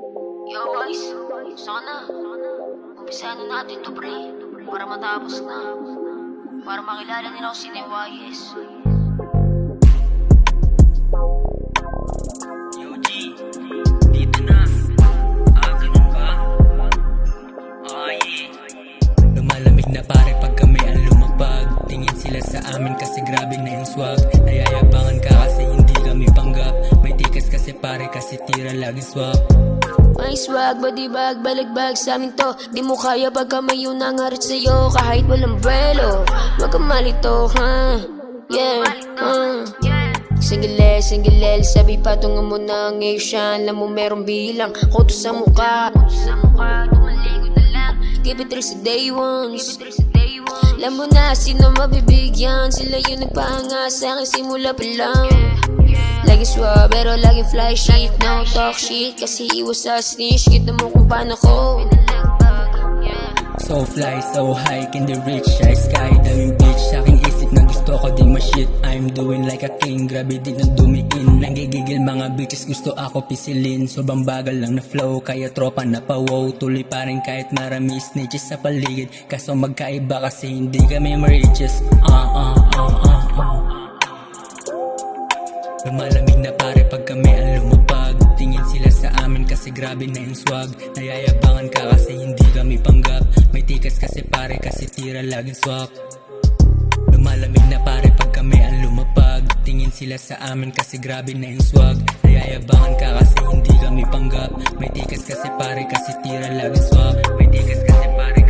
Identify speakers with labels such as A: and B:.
A: Yo boys, sana umpisahan na natin to pre, para matapos na, para makilala nila kung sino yung YS.
B: Yo G, dito na. Ganun ba? Yeah. Lumalamig na pare pag kami ang lumapag. Tingin sila sa amin kasi grabe na yung swag. Nayayabangan ka kasi hindi kami panggap. May tikas kasi pare kasi tira lagi swag.
C: May swag, body bag, balagbag sa amin to. Di mo kaya pagka may yung nangarit sa'yo. Kahit walang brelo, wag kang malito, ha? Yeah, Single L, sabi patungan mo ng Asian. Alam mo merong bilang, koto sa mukha.
A: Tumaligo na lang,
C: Keep it real sa day ones. Alam mo na sino mabibigyan. Sila yung nagpahanga sa akin simula pa lang. Lagi swab, pero laging fly shit. No talk shit, kasi iwas sa snitch. Kita mo kung paano ko.
B: So fly, so high, in the rich sky. Daming bitch, sa aking isip na gusto ko di ma-shit. I'm doing like a king, grabe din ang dumiin. Nanggigigil mga bitches, gusto ako pisilin. Sobrang bagal lang na flow, kaya tropa na pa-wow. Tuloy pa rin kahit marami snitches sa paligid. Kaso magkaiba kasi hindi kami ma-riches. Lumalamig na pare pag kami ang lumapag. Tingin sila sa amin kasi grabe na yung swag. Nayayabangan ka kasi hindi kami panggap. May tikas kasi pare kasi tira laging swak. Lumalamig na pare pag kami ang lumapag. Tingin sila sa amin kasi grabe na yung swag. Nayayabangan ka kasi hindi kami panggap. May tikas kasi pare kasi tira laging swak. May tikas kasi pare